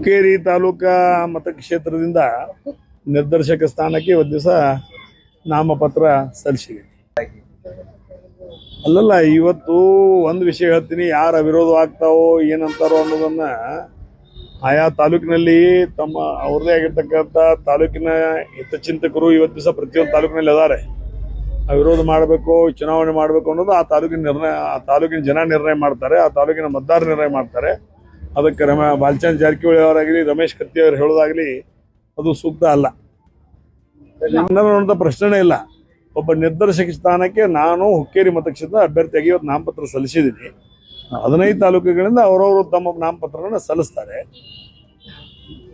ಹುಕ್ಕೇರಿ ತಾಲೂಕಾ ಮತಕ್ಷೇತ್ರದಿಂದ ನಿರ್ದೇಶಕ ಸ್ಥಾನಕ್ಕೆ ಒಂದು ದಿವಸ ನಾಮಪತ್ರ ಸಲ್ಲಿಸಿದೆ. ಅಲ್ಲಲ್ಲ, ಇವತ್ತು ಒಂದು ವಿಷಯ ಹೇಳ್ತೀನಿ, ಯಾರು ಅವಿರೋಧ ಆಗ್ತಾವೋ ಏನಂತಾರೋ ಅನ್ನೋದನ್ನ ಆಯಾ ತಾಲೂಕಿನಲ್ಲಿ ತಮ್ಮ ಅವ್ರದೇ ಆಗಿರ್ತಕ್ಕಂಥ ತಾಲೂಕಿನ ಹಿತಚಿಂತಕರು ಇವತ್ತು ದಿವಸ ಪ್ರತಿಯೊಂದು ತಾಲೂಕಿನಲ್ಲಿ ಅದಾರೆ. ಅವಿರೋಧ ಮಾಡಬೇಕು, ಚುನಾವಣೆ ಮಾಡಬೇಕು ಅನ್ನೋದು ಆ ತಾಲೂಕಿನ ಜನ ನಿರ್ಣಯ ಮಾಡ್ತಾರೆ, ಆ ತಾಲೂಕಿನ ಮತದಾರ ನಿರ್ಣಯ ಮಾಡ್ತಾರೆ. ಅದಕ್ಕೆ ಬಾಲಚಂದ್ರ ಜಾರಕಿಹೊಳಿ ಅವರಾಗಲಿ, ರಮೇಶ್ ಕತ್ತಿ ಅವರು ಹೇಳೋದಾಗ್ಲಿ ಅದು ಸೂಕ್ತ ಅಲ್ಲ. ಅನ್ನೋಂಥ ಪ್ರಶ್ನೆನೇ ಇಲ್ಲ. ಒಬ್ಬ ನಿರ್ದೇಶಕ ಸ್ಥಾನಕ್ಕೆ ನಾನು ಹುಕ್ಕೇರಿ ಮತಕ್ಷೇತ್ರದ ಅಭ್ಯರ್ಥಿಯಾಗಿ ಇವತ್ತು ನಾಮಪತ್ರ ಸಲ್ಲಿಸಿದ್ದೀನಿ. 15 ತಾಲೂಕುಗಳಿಂದ ಅವರವರು ತಮ್ಮ ನಾಮಪತ್ರಗಳನ್ನು ಸಲ್ಲಿಸ್ತಾರೆ.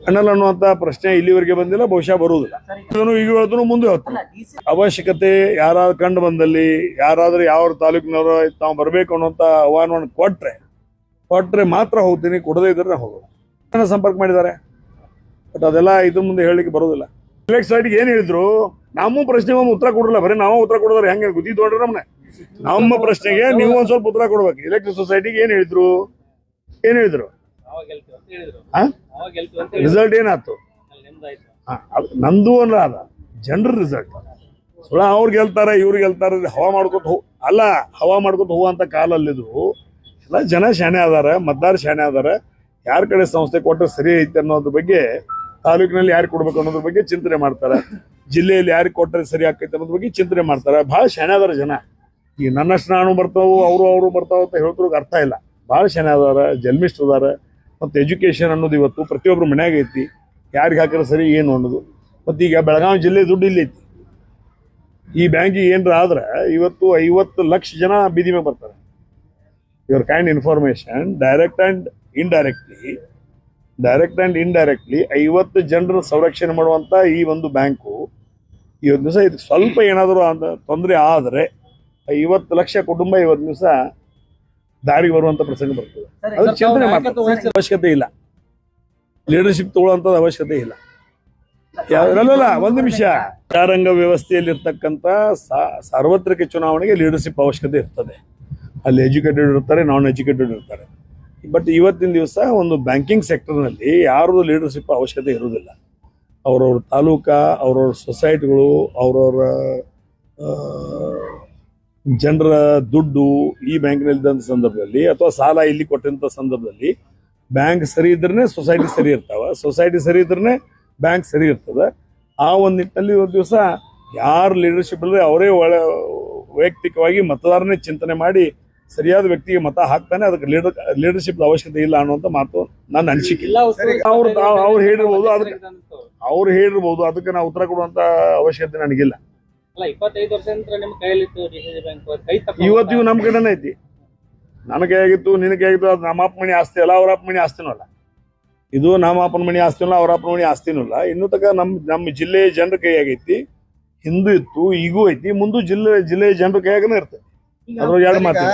ಅನ್ನಲ್ಲ ಅನ್ನುವಂಥ ಪ್ರಶ್ನೆ ಇಲ್ಲಿವರೆಗೆ ಬಂದಿಲ್ಲ, ಬಹುಶಃ ಬರುವುದಿಲ್ಲ. ಈಗ ಹೇಳ್ತು ಮುಂದೆ ಹೋಗ್ತಾರೆ. ಅವಶ್ಯಕತೆ ಯಾರಾದ್ರೂ ಕಂಡು ಬಂದಲ್ಲಿ, ಯಾರಾದ್ರೂ ಯಾವ ತಾಲೂಕಿನವರು ತಾವು ಬರಬೇಕು ಅನ್ನುವಂಥ ಆಹ್ವಾನವನ್ನು ಕೊಟ್ರೆ ಮಾತ್ರ ಹೋಗ್ತೀನಿ, ಕೊಡದೇ ಇದ್ರೆ ಹೋಗೋದು. ಸಂಪರ್ಕ ಮಾಡಿದ್ದಾರೆ, ಬಟ್ ಅದೆಲ್ಲ ಇದು ಮುಂದೆ ಹೇಳಲಿಕ್ಕೆ ಬರೋದಿಲ್ಲ. ಇಲೆಕ್ಟ್ ಸೈಡ್ಗೆ ಏನು ಹೇಳಿದ್ರು, ನಮ್ಮ ಪ್ರಶ್ನೆಗೆ ಉತ್ತರ ಕೊಡಲ್ಲ, ಬರೀ ನಾವು ಉತ್ತರ ಕೊಡೋದ್ರೆ ಹೆಂಗೆ ಗುದ್ದಿ ನೋಡ್ರಿ ನಮ್ಮನೆ. ನಮ್ಮ ಪ್ರಶ್ನೆಗೆ ನೀವು ಒಂದ್ ಸ್ವಲ್ಪ ಉತ್ತರ ಕೊಡ್ಬೇಕು. ಇಲೆಕ್ಟ್ರಿಕ್ ಸೊಸೈಟಿಗೆ ಏನ್ ಹೇಳಿದ್ರು ರಿಸಲ್ಟ್ ಏನಾಯ್ತು? ನಂದು ಅಲ್ಲ, ಅದ ಜನರ ರಿಸಲ್ಟ್. ಸುಳ ಅವ್ರು ಗೆಲ್ತಾರೆ, ಇವ್ರು ಗೆಲ್ತಾರೆ, ಹವಾ ಮಾಡ್ಕೊತ ಹೋಗುವಂತ ಕಾಲಲ್ಲಿದ್ರು. ಎಲ್ಲ ಜನ ಶಾಣೆ ಅದಾರ, ಮತದಾರ ಶಾಣೆ ಅದಾರ. ಯಾರ ಕಡೆ ಸಂಸ್ಥೆ ಕೊಟ್ಟರೆ ಸರಿ ಐತೆ ಅನ್ನೋದ್ರ ಬಗ್ಗೆ, ತಾಲೂಕಿನಲ್ಲಿ ಯಾರಿಗೆ ಕೊಡ್ಬೇಕು ಅನ್ನೋದ್ರ ಬಗ್ಗೆ ಚಿಂತನೆ ಮಾಡ್ತಾರೆ. ಜಿಲ್ಲೆಯಲ್ಲಿ ಯಾರಿಗೆ ಕೊಟ್ಟರೆ ಸರಿ ಆಕೈತೆ ಅನ್ನೋದ್ರ ಬಗ್ಗೆ ಚಿಂತನೆ ಮಾಡ್ತಾರೆ. ಬಹಳ ಶಾಣೆ ಅದಾರ ಜನ. ಈ ನನ್ನಷ್ಟು ನಾನು ಬರ್ತಾವು, ಅವರು ಬರ್ತಾವ ಅಂತ ಹೇಳ್ತಿರೋಕೆ ಅರ್ಥ ಇಲ್ಲ. ಭಾಳ ಶಾಣೆ ಅದಾರ, ಜಲ್ಮಿಸ್ಟ್ ಅದಾರ. ಮತ್ತು ಎಜುಕೇಶನ್ ಅನ್ನೋದು ಇವತ್ತು ಪ್ರತಿಯೊಬ್ಬರು ಮನ್ಯಾಗ ಐತಿ. ಯಾರಿಗೆ ಹಾಕಿದ್ರೆ ಸರಿ ಏನು ಅನ್ನೋದು. ಮತ್ತು ಈಗ ಬೆಳಗಾವಿ ಜಿಲ್ಲೆ ದುಡ್ಡು ಇಲ್ಲಿ ಐತಿ. ಈ ಬ್ಯಾಂಕಿಗೆ ಏನಾರ ಆದ್ರೆ ಇವತ್ತು 50 ಲಕ್ಷ ಜನ ಬೀದಿ ಮೇಲೆ ಬರ್ತಾರೆ. Your kind information direct and indirectly 50 ಜನರ ಸಂರಕ್ಷಣೆ ಮಾಡುವಂಥ ಈ ಒಂದು ಬ್ಯಾಂಕು ಇವತ್ತು ದಿವಸ ಇದಕ್ಕೆ ಸ್ವಲ್ಪ ಏನಾದರೂ ತೊಂದರೆ ಆದರೆ 50 ಲಕ್ಷ ಕುಟುಂಬ ಇವತ್ತು ದಿವಸ ದಾರಿಗೆ ಬರುವಂತ ಪ್ರಸಂಗ ಬರ್ತದೆ. ಅದು ಚಿಂತನೆ ಮಾಡೋ ಅವಶ್ಯಕತೆ ಇಲ್ಲ, ಲೀಡರ್ಶಿಪ್ ತಗೊಳ್ಳುವಂಥದ್ದು ಅವಶ್ಯಕತೆ ಇಲ್ಲ. ಯಾವ್ದ್ರಲ್ಲ ಒಂದು ನಿಮಿಷ, ಪ್ರಜಾರಂಗ ವ್ಯವಸ್ಥೆಯಲ್ಲಿರ್ತಕ್ಕಂಥ ಸಾರ್ವತ್ರಿಕ ಚುನಾವಣೆಗೆ ಲೀಡರ್ಶಿಪ್ ಅವಶ್ಯಕತೆ ಇರ್ತದೆ. ಅಲ್ಲಿ ಎಜುಕೇಟೆಡ್ ಇರ್ತಾರೆ, ನಾನ್ ಎಜುಕೇಟೆಡ್ ಇರ್ತಾರೆ. ಬಟ್ ಇವತ್ತಿನ ದಿವಸ ಒಂದು ಬ್ಯಾಂಕಿಂಗ್ ಸೆಕ್ಟರ್ನಲ್ಲಿ ಯಾರ್ದು ಲೀಡರ್ಶಿಪ್ ಅವಶ್ಯಕತೆ ಇರುವುದಿಲ್ಲ. ಅವ್ರವ್ರ ತಾಲೂಕಾ, ಅವ್ರವ್ರ ಸೊಸೈಟಿಗಳು, ಅವ್ರವ್ರ ಜನರ ದುಡ್ಡು ಈ ಬ್ಯಾಂಕ್ನಲ್ಲಿ ಇದ್ದಂಥ ಸಂದರ್ಭದಲ್ಲಿ, ಅಥವಾ ಸಾಲ ಇಲ್ಲಿ ಕೊಟ್ಟಂಥ ಸಂದರ್ಭದಲ್ಲಿ ಬ್ಯಾಂಕ್ ಸರಿ ಇದ್ರೆ ಸೊಸೈಟಿ ಸರಿ ಇರ್ತಾವ, ಸೊಸೈಟಿ ಸರಿ ಇದ್ರೆ ಬ್ಯಾಂಕ್ ಸರಿ ಇರ್ತದೆ. ಆ ಒಂದು ನಿಟ್ಟಿನಲ್ಲಿ ಒಂದು ದಿವಸ ಯಾರು ಲೀಡರ್ಶಿಪ್ ಇಲ್ಲದೆ ಅವರೇ ವೈಯಕ್ತಿಕವಾಗಿ ಮತದಾರನೇ ಚಿಂತನೆ ಮಾಡಿ ಸರಿಯಾದ ವ್ಯಕ್ತಿಗೆ ಮತ ಹಾಕ್ತಾನೆ. ಅದಕ್ಕೆ ಲೀಡರ್ಶಿಪ್ ಅವಶ್ಯಕತೆ ಇಲ್ಲ ಅನ್ನುವಂಥ ಮಾತು ನನ್ನ ಅನಿಸಿಕೆ. ಅವ್ರು ಹೇಳಿರ್ಬೋದು, ಅದಕ್ಕೆ ನಾವು ಉತ್ತರ ಕೊಡುವಂತ ಅವಶ್ಯಕತೆ ನನಗಿಲ್ಲ. ಇವತ್ತಿಗೂ ನಮ್ಮ ಕಡೆನೇ ಐತಿ. ನನ್ನ ಕೈಯಾಗಿತ್ತು, ನಿನ್ನ ಕೈಯಾಗಿತ್ತು, ಅದು ನಮ್ಮ ಅಪ್ಪ ಮಣಿ ಆಸ್ತಿ ಅಲ್ಲ, ಅವ್ರ ಅಪ್ಪ ಮಣಿ ಆಸ್ತಿನೂ ಅಲ್ಲ. ಇದು ನಮ್ಮ ಅಪ್ಪನ ಮಣಿ ಆಸ್ತಿನೂ ಅವ್ರ ಅಪ್ಪನ ಮಣಿ ಆಸ್ತಿನೂ ಇಲ್ಲ. ಇನ್ನೂ ತನಕ ನಮ್ಮ ಜಿಲ್ಲೆಯ ಜನರ ಕೈಯಾಗೈತಿ. ಹಿಂದೂ ಇತ್ತು, ಈಗೂ ಐತಿ, ಮುಂದೂ ಜಿಲ್ಲೆಯ ಜನರ ಕೈಯಾಗನೇ ಇರ್ತದೆ. ಅದ್ರ ಎರಡು ಮಾತು.